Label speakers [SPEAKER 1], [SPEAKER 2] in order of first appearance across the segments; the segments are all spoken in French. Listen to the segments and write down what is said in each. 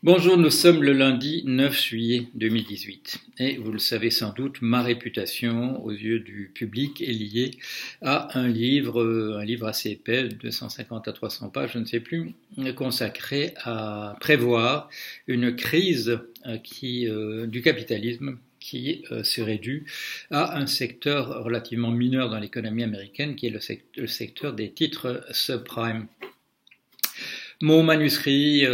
[SPEAKER 1] Bonjour, nous sommes le lundi 9 juillet 2018 et vous le savez sans doute, ma réputation aux yeux du public est liée à un livre assez épais, 250 à 300 pages, je ne sais plus, consacré à prévoir une crise du capitalisme qui serait due à un secteur relativement mineur dans l'économie américaine qui est le secteur des titres subprimes. Mon manuscrit,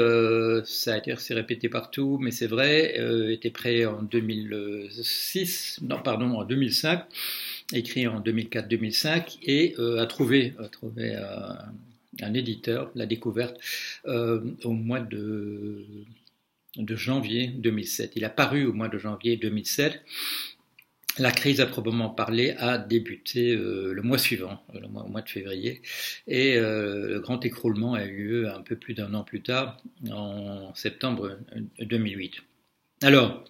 [SPEAKER 1] ça a été répété partout, mais c'est vrai, était prêt en 2005, écrit en 2004-2005, et a trouvé un éditeur, la découverte, au mois de janvier 2007. Il a paru au mois de janvier 2007. La crise à proprement parler a débuté le mois suivant, au mois de février, et le grand écroulement a eu lieu un peu plus d'un an plus tard, en septembre 2008. Alors,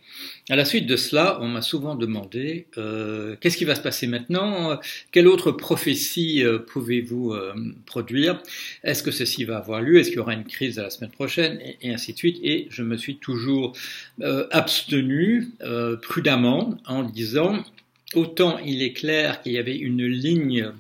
[SPEAKER 1] à la suite de cela, on m'a souvent demandé qu'est-ce qui va se passer maintenant? Quelle autre prophétie pouvez-vous produire? Est-ce que ceci va avoir lieu? Est-ce qu'il y aura une crise la semaine prochaine? Et ainsi de suite. Et je me suis toujours abstenu prudemment en disant autant il est clair qu'il y avait une ligne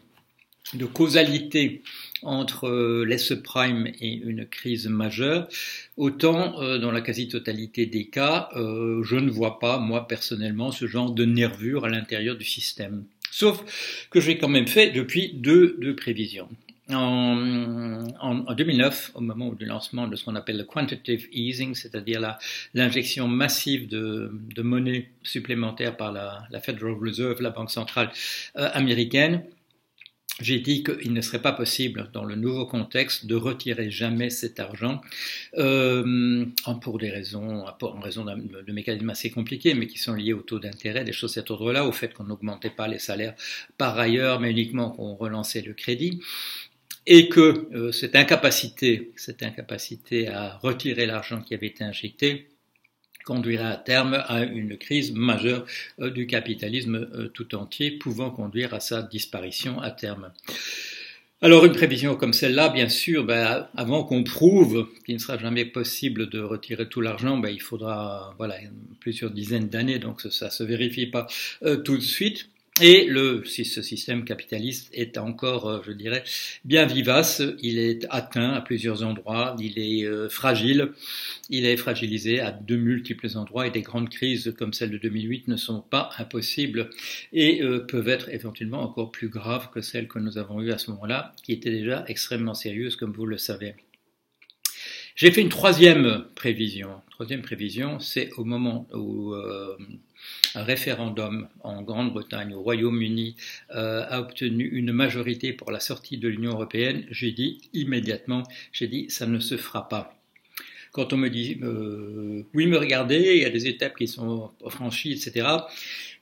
[SPEAKER 1] de causalité entre les subprimes et une crise majeure, autant dans la quasi-totalité des cas, je ne vois pas, moi personnellement, ce genre de nervure à l'intérieur du système. Sauf que j'ai quand même fait depuis deux prévisions. En 2009, au moment du lancement de ce qu'on appelle le quantitative easing, c'est-à-dire l'injection massive de monnaie supplémentaire par la Federal Reserve, la banque centrale américaine, j'ai dit qu'il ne serait pas possible, dans le nouveau contexte, de retirer jamais cet argent en raison de mécanismes assez compliqués, mais qui sont liés au taux d'intérêt, des choses de cet ordre-là, au fait qu'on n'augmentait pas les salaires par ailleurs, mais uniquement qu'on relançait le crédit, et que cette incapacité à retirer l'argent qui avait été injecté conduira à terme à une crise majeure du capitalisme tout entier, pouvant conduire à sa disparition à terme. Alors une prévision comme celle-là, bien sûr, avant qu'on prouve qu'il ne sera jamais possible de retirer tout l'argent, il faudra plusieurs dizaines d'années, donc ça se vérifie pas tout de suite. Et si ce système capitaliste est encore, je dirais, bien vivace, il est atteint à plusieurs endroits, il est fragile, il est fragilisé à de multiples endroits et des grandes crises comme celle de 2008 ne sont pas impossibles et peuvent être éventuellement encore plus graves que celles que nous avons eues à ce moment-là, qui étaient déjà extrêmement sérieuses comme vous le savez. J'ai fait une troisième prévision. Troisième prévision, c'est au moment où un référendum en Grande-Bretagne, au Royaume-Uni, a obtenu une majorité pour la sortie de l'Union européenne. J'ai dit immédiatement, ça ne se fera pas. Quand on me dit oui, mais regardez, il y a des étapes qui sont franchies, etc.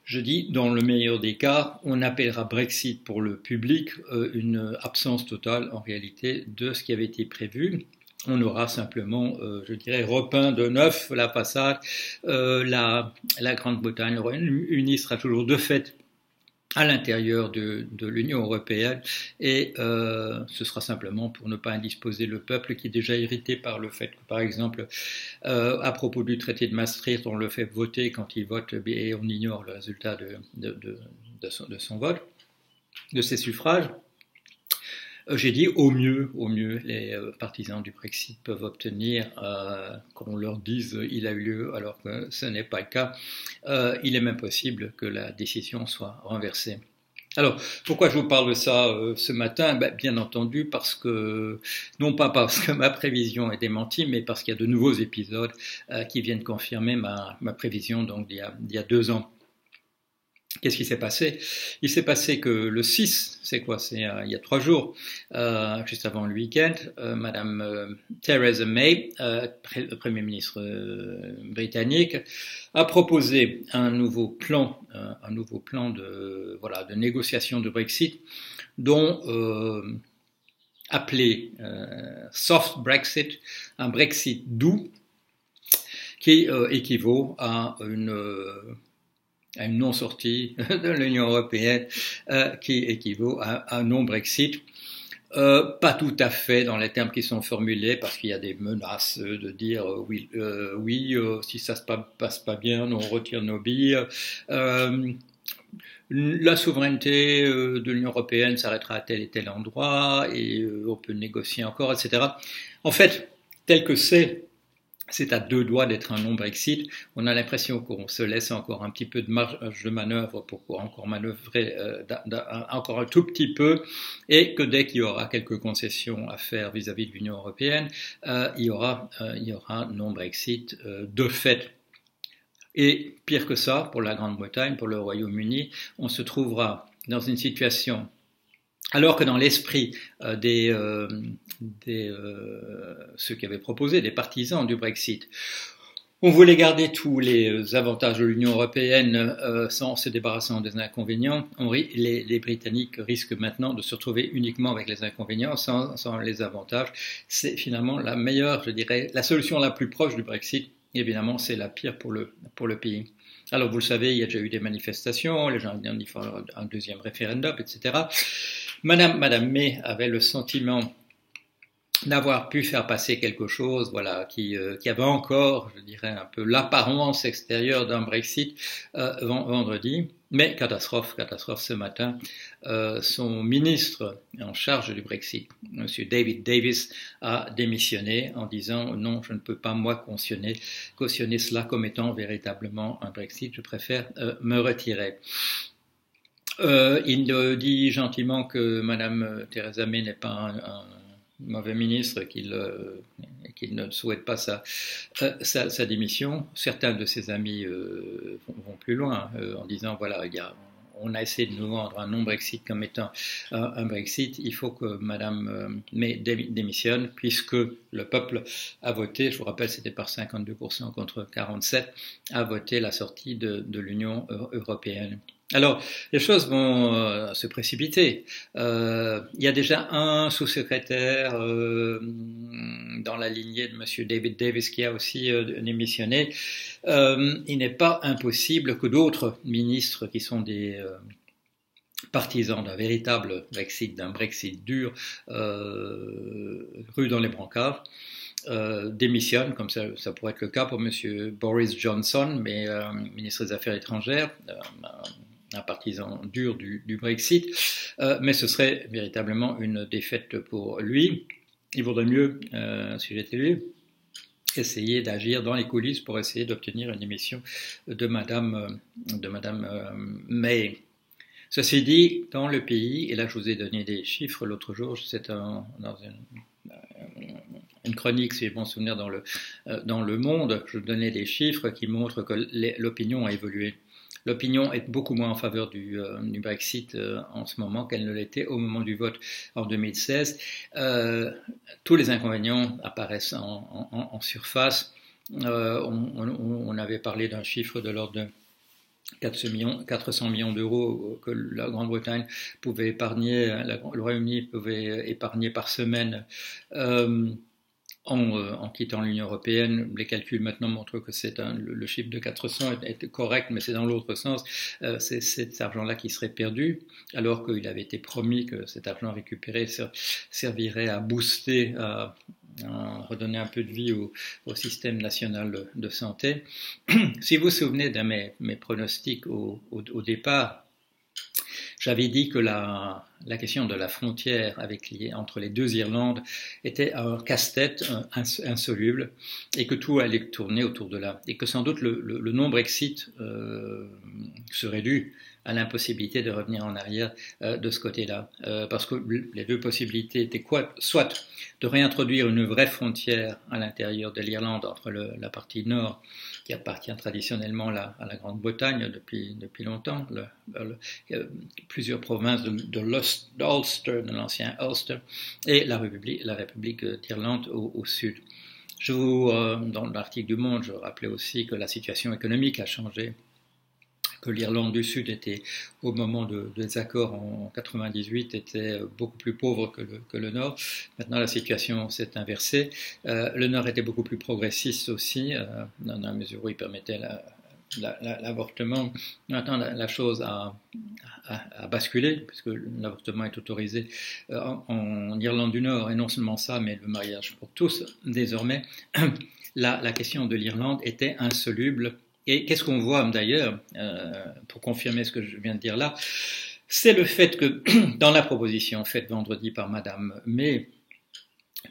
[SPEAKER 1] Je dis, dans le meilleur des cas, on appellera Brexit pour le public une absence totale, en réalité, de ce qui avait été prévu. On aura simplement, repeint de neuf la façade. La Grande-Bretagne, le Royaume-Uni sera toujours de fait à l'intérieur de l'Union européenne et ce sera simplement pour ne pas indisposer le peuple qui est déjà irrité par le fait que, par exemple, à propos du traité de Maastricht, on le fait voter quand il vote et on ignore le résultat de son vote, de ses suffrages. J'ai dit au mieux, les partisans du Brexit peuvent obtenir qu'on leur dise il a eu lieu alors que ce n'est pas le cas. Il est même possible que la décision soit renversée. Alors, pourquoi je vous parle de ça ce matin? Bien entendu non pas parce que ma prévision est démentie, mais parce qu'il y a de nouveaux épisodes qui viennent confirmer ma prévision donc d'il y a 2 ans. Qu'est-ce qui s'est passé? Il s'est passé que le 6, c'est quoi? C'est il y a 3 jours, juste avant le week-end, Madame Theresa May, Premier ministre britannique, a proposé un nouveau plan de négociation de Brexit, dont appelé soft Brexit, un Brexit doux, qui équivaut à une non-sortie de l'Union européenne qui équivaut à un non-Brexit. Pas tout à fait dans les termes qui sont formulés, parce qu'il y a des menaces de dire si ça se passe pas bien, on retire nos billes. La souveraineté de l'Union européenne s'arrêtera à tel et tel endroit et on peut négocier encore, etc. En fait, tel que c'est à deux doigts d'être un non-Brexit. On a l'impression qu'on se laisse encore un petit peu de marge de manœuvre pour encore manœuvrer encore un tout petit peu, et que dès qu'il y aura quelques concessions à faire vis-à-vis de l'Union européenne, il y aura non-Brexit de fait. Et pire que ça, pour la Grande-Bretagne, pour le Royaume-Uni, on se trouvera dans une situation, alors que dans l'esprit ceux qui avaient proposé, des partisans du Brexit, on voulait garder tous les avantages de l'Union européenne sans se débarrassant des inconvénients. Les Britanniques risquent maintenant de se retrouver uniquement avec les inconvénients sans les avantages. C'est finalement la meilleure, je dirais, la solution la plus proche du Brexit. Évidemment, c'est la pire pour le pays. Alors, vous le savez, il y a déjà eu des manifestations, les gens ont dit un deuxième référendum, etc. Madame May avait le sentiment d'avoir pu faire passer quelque chose, voilà, qui avait encore, je dirais, un peu l'apparence extérieure d'un Brexit vendredi. Mais catastrophe ce matin, son ministre en charge du Brexit, M. David Davis, a démissionné en disant non, je ne peux pas moi cautionner cela comme étant véritablement un Brexit, je préfère me retirer. Il dit gentiment que Mme Theresa May n'est pas un mauvais ministre, qu'il ne souhaite pas sa démission. Certains de ses amis vont plus loin en disant voilà, on a essayé de nous vendre un non-Brexit comme étant un Brexit. Il faut que Mme May démissionne, puisque le peuple a voté, je vous rappelle c'était par 52% contre 47%, a voté la sortie de l'Union européenne. Alors, les choses vont se précipiter. Il y a déjà un sous-secrétaire dans la lignée de M. David Davis qui a aussi démissionné. Il n'est pas impossible que d'autres ministres qui sont des partisans d'un véritable Brexit, d'un Brexit dur, rue dans les brancards, démissionnent, comme ça pourrait être le cas pour M. Boris Johnson, mais ministre des Affaires étrangères, un partisan dur du Brexit, mais ce serait véritablement une défaite pour lui. Il vaudrait mieux, si j'étais lui, essayer d'agir dans les coulisses pour essayer d'obtenir une démission de Madame May. Ceci dit, dans le pays, et là je vous ai donné des chiffres l'autre jour, c'était dans une chronique, si j'ai bon souvenir, dans le Monde, je donnais des chiffres qui montrent que l'opinion a évolué. L'opinion est beaucoup moins en faveur du Brexit en ce moment qu'elle ne l'était au moment du vote en 2016. Tous les inconvénients apparaissent en surface. On avait parlé d'un chiffre de l'ordre de 400 millions d'euros que la Grande-Bretagne pouvait épargner, le Royaume-Uni pouvait épargner par semaine en quittant l'Union européenne. Les calculs maintenant montrent que le chiffre de 400 est correct, mais c'est dans l'autre sens. C'est cet argent-là qui serait perdu, alors qu'il avait été promis que cet argent récupéré servirait à booster, à redonner un peu de vie au système national de santé. Si vous vous souvenez de mes pronostics au départ, j'avais dit que la question de la frontière entre les deux Irlandes était un casse-tête insoluble, et que tout allait tourner autour de là, et que sans doute le non-Brexit serait dû à l'impossibilité de revenir en arrière de ce côté-là, parce que les deux possibilités étaient soit de réintroduire une vraie frontière à l'intérieur de l'Irlande entre la partie nord, qui appartient traditionnellement à la Grande-Bretagne depuis longtemps, plusieurs provinces de l'Ulster, de l'ancien Ulster, et la République d'Irlande au sud. Dans l'article du Monde, je rappelais aussi que la situation économique a changé, que l'Irlande du Sud était, au moment des accords en 98, était beaucoup plus pauvre que le Nord. Maintenant, la situation s'est inversée. Le Nord était beaucoup plus progressiste aussi, dans la mesure où il permettait l'avortement, maintenant la chose a basculé, puisque l'avortement est autorisé en Irlande du Nord, et non seulement ça, mais le mariage pour tous, désormais, la question de l'Irlande était insoluble. Et qu'est-ce qu'on voit d'ailleurs, pour confirmer ce que je viens de dire là, c'est le fait que dans la proposition faite vendredi par Madame May,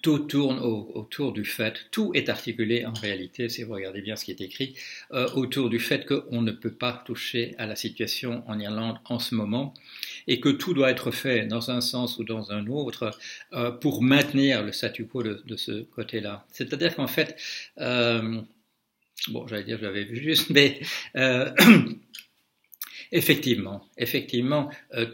[SPEAKER 1] tout tourne autour du fait, tout est articulé en réalité, si vous regardez bien ce qui est écrit, autour du fait qu'on ne peut pas toucher à la situation en Irlande en ce moment et que tout doit être fait dans un sens ou dans un autre pour maintenir le statu quo de ce côté-là. C'est-à-dire qu'en fait, bon, j'allais dire, j'avais vu juste, mais effectivement,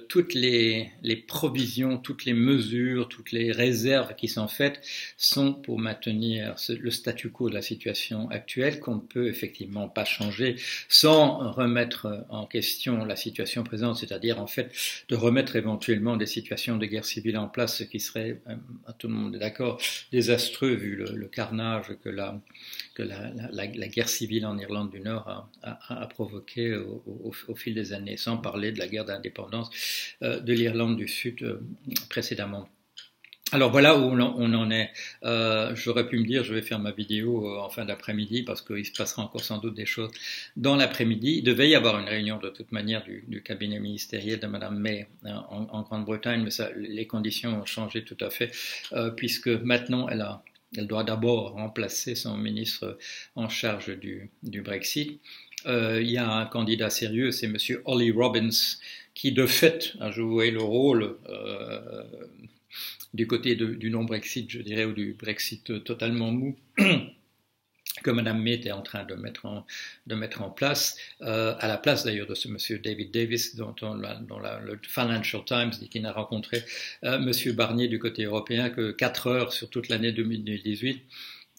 [SPEAKER 1] toutes les provisions, toutes les mesures, toutes les réserves qui sont faites sont pour maintenir le statu quo de la situation actuelle qu'on ne peut effectivement pas changer sans remettre en question la situation présente, c'est-à-dire en fait de remettre éventuellement des situations de guerre civile en place, ce qui serait, tout le monde est d'accord, désastreux vu le carnage que la guerre civile en Irlande du Nord a provoqué au fil des années, sans parler de la guerre d'indépendance de l'Irlande du Sud précédemment. Alors voilà où on en est. J'aurais pu me dire, je vais faire ma vidéo en fin d'après-midi parce qu'il se passera encore sans doute des choses dans l'après-midi. Il devait y avoir une réunion de toute manière du cabinet ministériel de Madame May en Grande-Bretagne, mais les conditions ont changé tout à fait puisque maintenant elle doit d'abord remplacer son ministre en charge du Brexit. Il y a un candidat sérieux, c'est Monsieur Ollie Robbins, qui de fait a joué le rôle du côté du non-Brexit, je dirais, ou du Brexit totalement mou, que Madame May était en train de mettre en place, à la place d'ailleurs de ce Monsieur David Davis, dont le Financial Times dit qu'il n'a rencontré Monsieur Barnier du côté européen que 4 heures sur toute l'année 2018,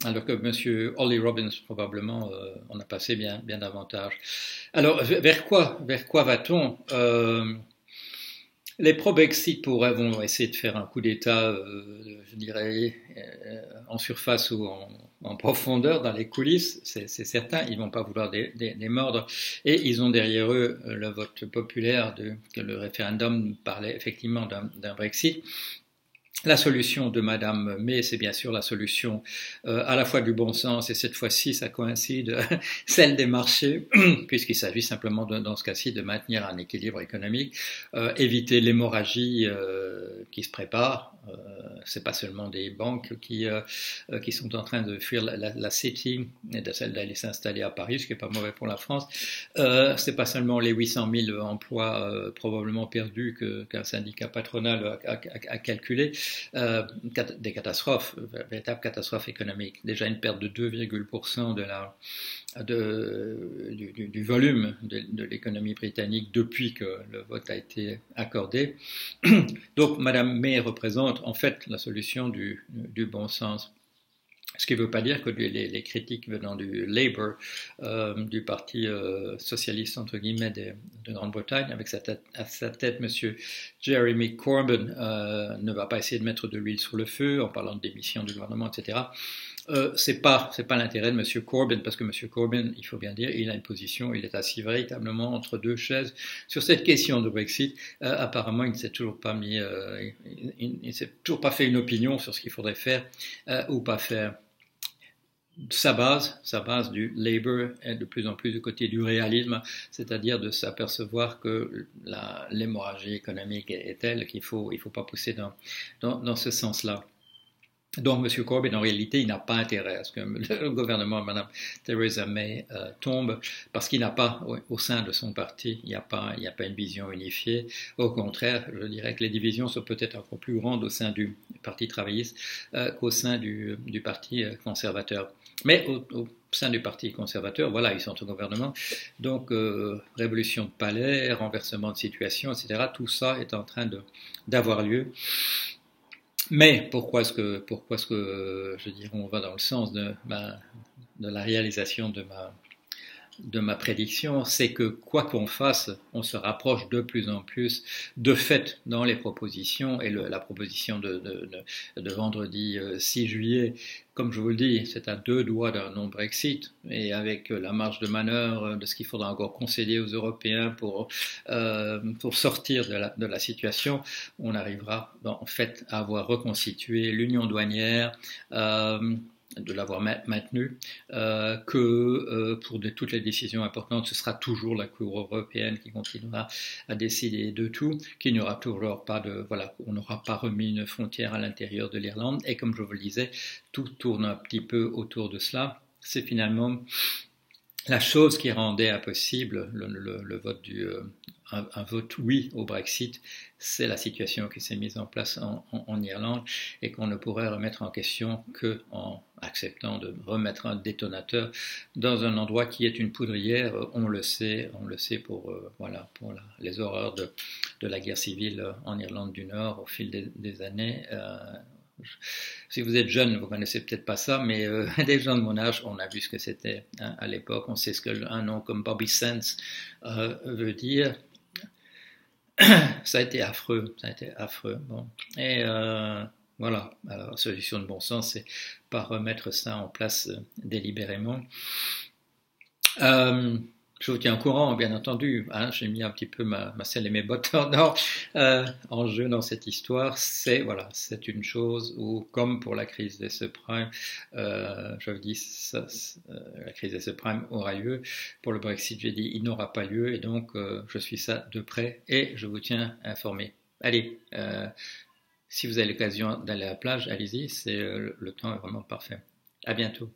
[SPEAKER 1] alors que Monsieur Ollie Robbins, probablement, en a passé bien davantage. Alors, vers quoi va-t-on Les pro-Brexit vont essayer de faire un coup d'État, je dirais, en surface ou en profondeur, dans les coulisses, c'est certain, ils vont pas vouloir des mordre, et ils ont derrière eux le vote populaire, que le référendum parlait effectivement d'un Brexit. La solution de Madame May, c'est bien sûr la solution à la fois du bon sens, et cette fois-ci, ça coïncide, celle des marchés, puisqu'il s'agit simplement, dans ce cas-ci, de maintenir un équilibre économique, éviter l'hémorragie qui se prépare. C'est pas seulement des banques qui sont en train de fuir la City et d'aller s'installer à Paris, ce qui est pas mauvais pour la France. C'est pas seulement les 800 000 emplois probablement perdus qu'un syndicat patronal a calculé. Des catastrophes, véritables catastrophes économiques. Déjà une perte de 2,% du volume de l'économie britannique depuis que le vote a été accordé. Donc Madame May représente en fait la solution du bon sens. Ce qui ne veut pas dire que les critiques venant du Labour, du parti socialiste entre guillemets de Grande-Bretagne, avec à sa tête Monsieur Jeremy Corbyn, ne va pas essayer de mettre de l'huile sur le feu en parlant de démission du gouvernement, etc. C'est pas l'intérêt de Monsieur Corbyn, parce que Monsieur Corbyn, il faut bien dire, il a une position, il est assis véritablement entre deux chaises sur cette question de Brexit. Apparemment, il ne s'est toujours pas il s'est toujours pas fait une opinion sur ce qu'il faudrait faire ou pas faire. Sa base du Labour est de plus en plus du côté du réalisme, c'est-à-dire de s'apercevoir que l'hémorragie économique est telle qu'il faut pas pousser dans ce sens-là. Donc, M. Corbyn, en réalité, il n'a pas intérêt à ce que le gouvernement de Mme Theresa May tombe, parce qu'il n'a pas, au sein de son parti, il n'y a pas une vision unifiée. Au contraire, je dirais que les divisions sont peut-être encore plus grandes au sein du Parti travailliste qu'au sein du Parti conservateur. Mais au sein du Parti conservateur, voilà, ils sont au gouvernement. Donc, révolution de palais, renversement de situation, etc., tout ça est en train d'avoir lieu. Mais pourquoi est-ce que je dirais on va dans le sens de la réalisation de de ma prédiction, c'est que quoi qu'on fasse, on se rapproche de plus en plus de fait dans les propositions, et la proposition de vendredi 6 juillet, comme je vous le dis, c'est à 2 doigts d'un non-Brexit, et avec la marge de manœuvre de ce qu'il faudra encore concéder aux Européens pour sortir de la situation, on arrivera en fait à avoir reconstitué l'union douanière, de l'avoir maintenu, pour toutes les décisions importantes, ce sera toujours la Cour européenne qui continuera à décider de tout, qu'il n'y aura toujours pas on n'aura pas remis une frontière à l'intérieur de l'Irlande, et comme je vous le disais, tout tourne un petit peu autour de cela. C'est finalement la chose qui rendait impossible le vote un vote oui au Brexit, c'est la situation qui s'est mise en place en Irlande, et qu'on ne pourrait remettre en question qu'en acceptant de remettre un détonateur dans un endroit qui est une poudrière. On le sait pour les horreurs de la guerre civile en Irlande du Nord au fil des années. Si vous êtes jeune, vous connaissez peut-être pas ça, mais des gens de mon âge, on a vu ce que c'était à l'époque. On sait ce qu'un nom comme Bobby Sands veut dire. Ça a été affreux. Bon. Et voilà. Alors, la solution de bon sens, c'est pas remettre ça en place délibérément. Je vous tiens au courant, bien entendu. Hein, j'ai mis un petit peu ma selle et mes bottes en jeu dans cette histoire. C'est une chose où, comme pour la crise des subprimes, je vous dis, la crise des subprimes aura lieu. Pour le Brexit, j'ai dit, il n'aura pas lieu, et donc je suis ça de près et je vous tiens informé. Allez, si vous avez l'occasion d'aller à la plage, allez-y. Le temps est vraiment parfait. À bientôt.